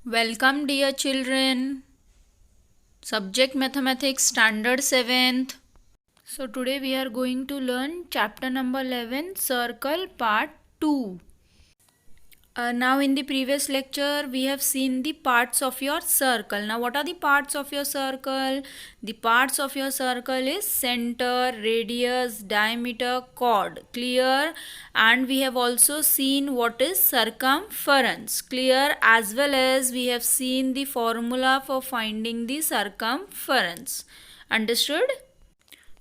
Welcome, dear children. Subject Mathematics Standard 7th. So, today we are going to learn chapter number 11, Circle Part 2. Now, in the previous lecture, we have seen the parts of your circle. Now, what are the parts of your circle? The parts of your circle is center, radius, diameter, chord. Clear? And we have also seen what is circumference. Clear? As well as we have seen the formula for finding the circumference. Understood?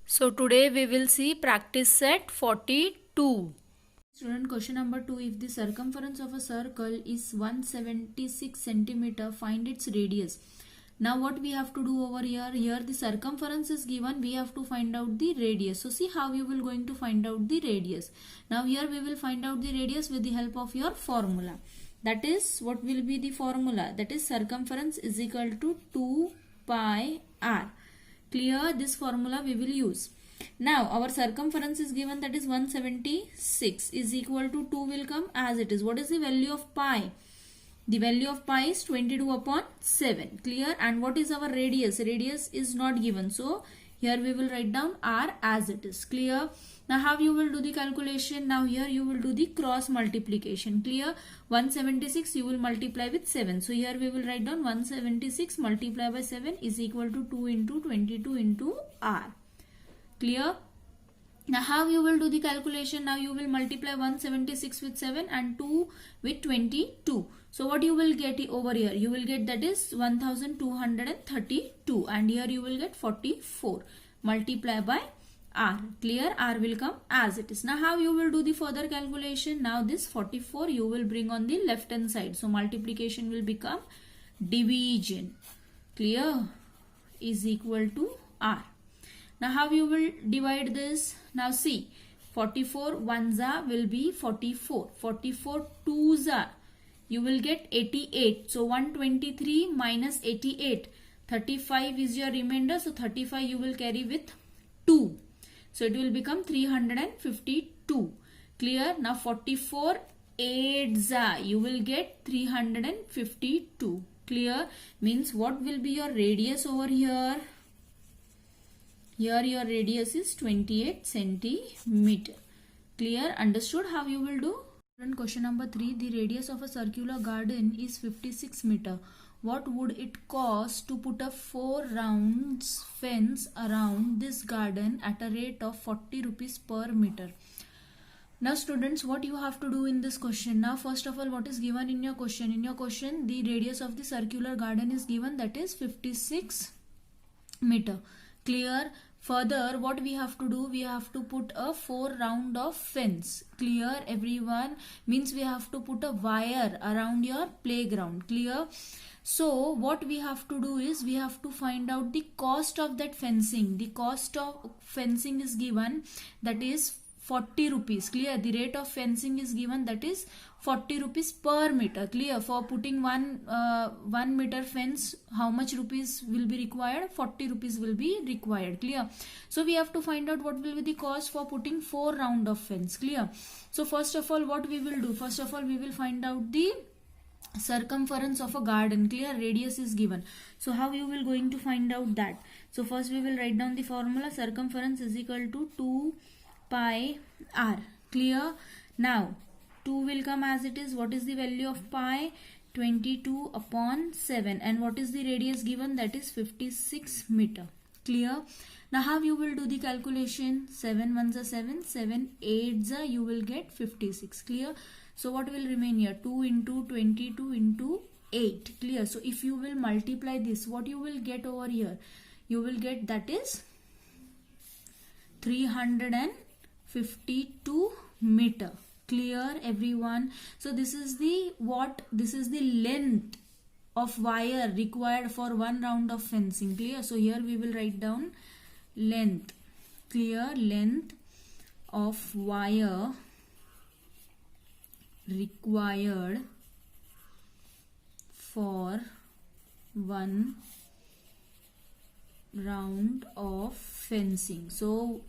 So, today we will see practice set 42. Student, question number 2. If the circumference of a circle is 176 centimeter, find its radius. Now what we have to do over here? Here the circumference is given. We have to find out the radius. So see how you will going to find out the radius. Now here we will find out the radius with the help of your formula. That is, what will be the formula? That is, circumference is equal to 2 pi r. Clear? This formula we will use. Now our circumference is given, that is 176 is equal to 2 will come as it is. What is the value of pi? The value of pi is 22 upon 7. Clear? And what is our radius? Radius is not given. So here we will write down r as it is. Clear? Now how you will do the calculation? Now here you will do the cross multiplication. Clear? 176 you will multiply with 7. So here we will write down 176 multiplied by 7 is equal to 2 into 22 into r. Clear? Now how you will do the calculation? Now you will multiply 176 with 7 and 2 with 22. So what you will get over here? You will get, that is 1232, and here you will get 44. Multiply by r. Clear? R will come as it is. Now how you will do the further calculation? Now this 44 you will bring on the left hand side. So multiplication will become division. Clear? Is equal to r. Now how you will divide this? Now see, 44 ones will be 44. 44 twos you will get 88. So 123 minus 88. 35 is your remainder. So 35 you will carry with 2. So it will become 352. Clear? Now 44 eights you will get 352. Clear? Means what will be your radius over here? Here your radius is 28 centimeter. Clear? Understood how you will do? Question number 3. The radius of a circular garden is 56 meter. What would it cost to put a 4 rounds fence around this garden at a rate of 40 rupees per meter? Now students, what you have to do in this question? Now first of all, what is given in your question? In your question, the radius of the circular garden is given, that is 56 meter. Clear? Further, what we have to do? We have to put a 4 round of fence. Clear, everyone? Means we have to put a wire around your playground. Clear? So what we have to do is we have to find out the cost of that fencing. The cost of fencing is given, that is 40 rupees. Clear? The rate of fencing is given, that is 40 rupees per meter. Clear? For putting 1 meter fence, how much rupees will be required? 40 rupees will be required. Clear? So we have to find out what will be the cost for putting 4 round of fence. Clear? So first of all, what we will do? First of all, we will find out the circumference of a garden. Clear? Radius is given. So how you will going to find out that? So first we will write down the formula. Circumference is equal to 2 pi r. Clear? Now 2 will come as it is. What is the value of pi? 22 upon 7. And what is the radius given? That is 56 meter. Clear? Now how you will do the calculation? 7 ones are 7, 7 eights are, you will get 56. Clear? So what will remain here? 2 into 22 into 8. Clear? So if you will multiply this, what you will get over here? You will get, that is 352 meter. Clear, everyone? So this is the what? This is the length of wire required for 1 round of fencing. Clear? So here we will write down length. Clear? Length of wire required for 1 round of fencing. So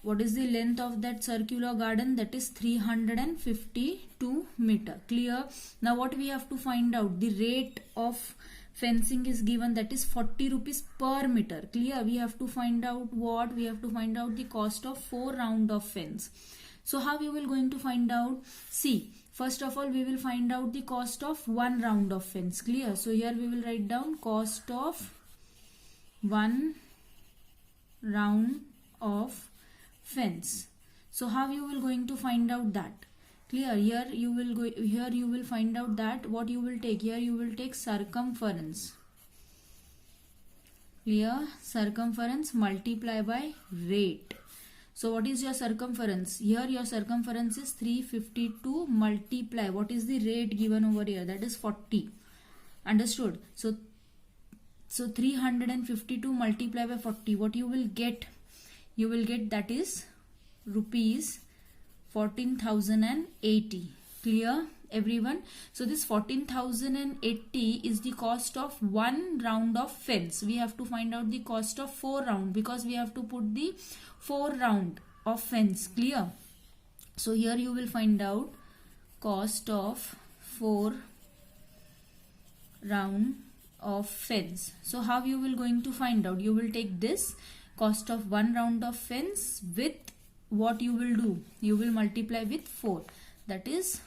what is the length of that circular garden? That is 352 meter. Clear? Now what we have to find out? The rate of fencing is given, that is 40 rupees per meter. Clear? We have to find out what? We have to find out the cost of 4 round of fence. So how we will going to find out? See, first of all we will find out the cost of 1 round of fence. Clear? So here we will write down cost of 1 round of fence. So how you will going to find out that? Clear? Here you will find out that what you will take. Here you will take circumference. Clear? Circumference multiply by rate. So what is your circumference? Here your circumference is 352 multiply. What is the rate given over here? That is 40. Understood? So 352 multiply by 40. What you will get? You will get, that is rupees 14,080. Clear everyone? So this 14,080 is the cost of 1 round of fence. We have to find out the cost of 4 round because we have to put the 4 round of fence. Clear? So here you will find out cost of 4 round of fence. So how you will going to find out? You will take this cost of 1 round of fence with what you will do? You will multiply with 4. That is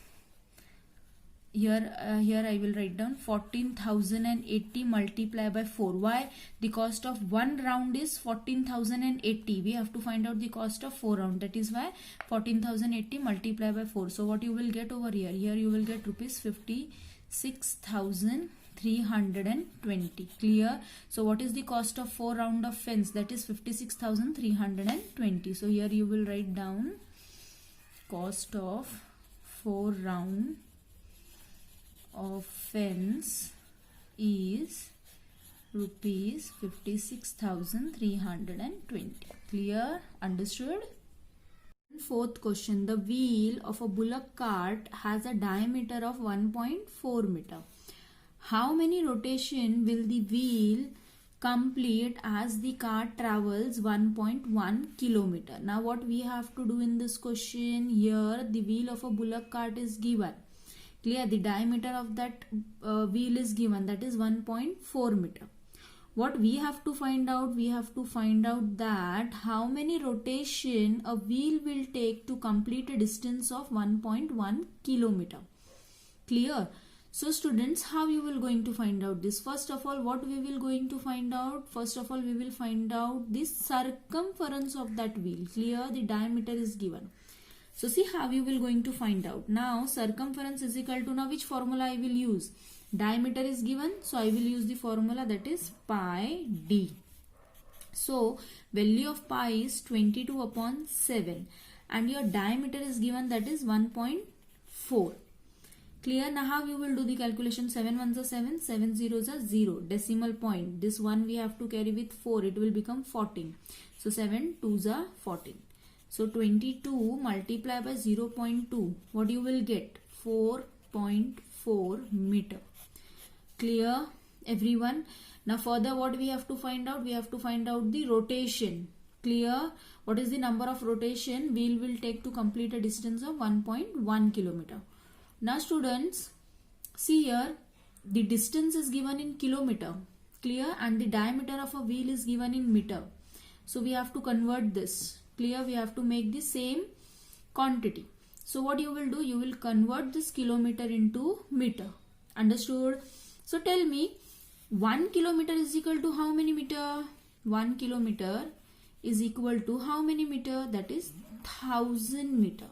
here I will write down 14,080 multiply by 4. Why? The cost of 1 round is 14,080. We have to find out the cost of 4 round. That is why 14,080 multiply by 4. So what you will get over here? Here you will get rupees 56,320. Clear? So what is the cost of 4 round of fence? That is 56,320. So here you will write down cost of 4 round of fence is rupees 56,320. Clear? Understood? Fourth question. The wheel of a bullock cart has a diameter of 1.4 meter. How many rotation will the wheel complete as the cart travels 1.1 kilometer? Now what we have to do in this question? Here the wheel of a bullock cart is given. Clear? The diameter of that wheel is given, that is 1.4 meter. What we have to find out? We have to find out that how many rotation a wheel will take to complete a distance of 1.1 kilometer. Clear? So students, how you will going to find out this? First of all, what we will going to find out? First of all, we will find out the circumference of that wheel. Clear? The diameter is given. So see how you will going to find out. Now circumference is equal to, now which formula I will use? Diameter is given, so I will use the formula, that is pi d. So value of pi is 22 upon 7 and your diameter is given, that is 1.4. Clear? Now how you will do the calculation? 7 ones are 7, 7 zeros are 0. Decimal point. This one we have to carry with 4. It will become 14. So 7 2s are 14. So 22 multiply by 0.2. What you will get? 4.4 meter. Clear everyone? Now further what we have to find out? We have to find out the rotation. Clear? What is the number of rotation wheel will take to complete a distance of 1.1 kilometer? Now students, see here the distance is given in kilometer. Clear? And the diameter of a wheel is given in meter. So we have to convert this. Clear? We have to make the same quantity. So what you will do? You will convert this kilometer into meter. Understood? So tell me, 1 kilometer is equal to how many meter? 1 kilometer is equal to how many meter? That is 1000 meter.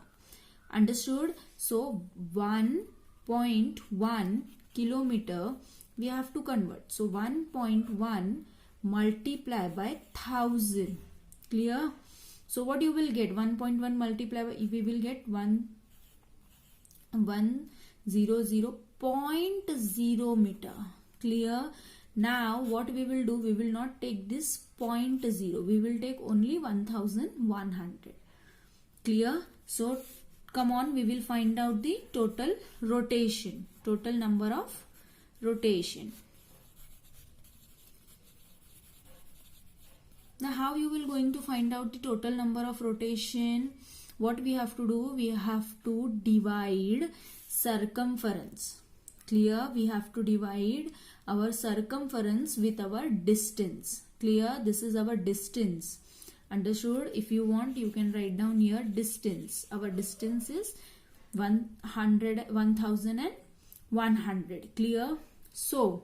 Understood? So 1.1 kilometer we have to convert. So 1.1 multiply by 1000. Clear? So what you will get? 1.1 multiply by, we will get 100.0 meter. Clear? Now what we will do? We will not take this 0.0. We will take only 1100. Clear? So come on, we will find out the total rotation. Total number of rotation. Now how you will going to find out the total number of rotation? What we have to do? We have to divide circumference. Clear? We have to divide our circumference with our distance. Clear? This is our distance. Understood? If you want, you can write down here distance. Our distance is 1100. Clear? So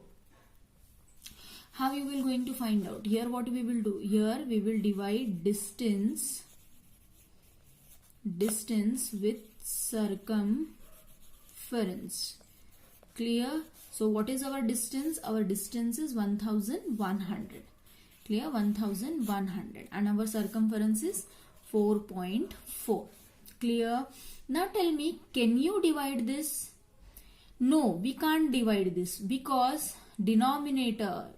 how you will going to find out? Here what we will do? Here we will divide distance with circumference. Clear? So what is our distance? Our distance is 1100. Clear? 1100, and our circumference is 4.4. Clear? Now tell me, can you divide this? No, we can't divide this because denominator,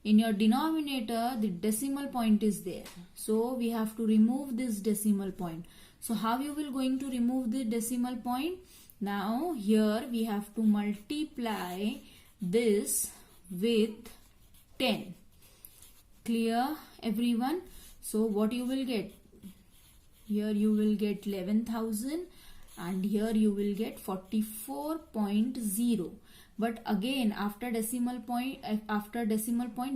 in your denominator the decimal point is there, so we have to remove this decimal point. So how you will going to remove the decimal point? Now here we have to multiply this with 10. Clear everyone? So what you will get? Here you will get 11,000 and here you will get 44.0. But again after decimal point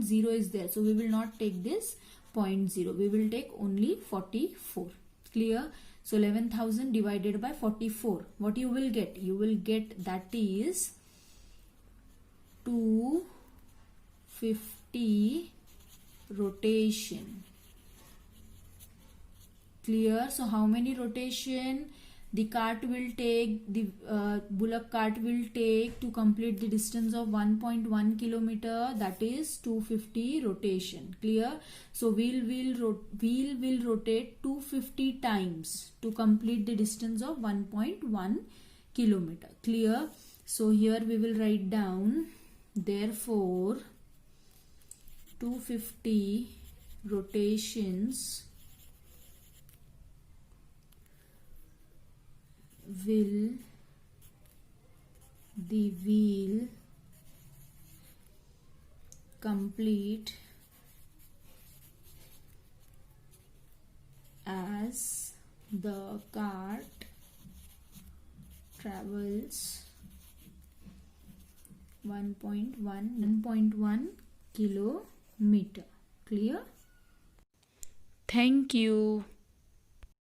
0 is there, so we will not take this 0.0. We will take only 44. Clear? So 11,000 divided by 44. What you will get? You will get that is 250 rotation. Clear? So how many rotation the cart will take, the bullock cart will take to complete the distance of 1.1 kilometer? That is 250 rotation. Clear? So wheel will rotate 250 times to complete the distance of 1.1 kilometer. Clear? So here we will write down, therefore 250 rotations will the wheel complete as the cart travels 1.1 kilometer. Clear? Thank you.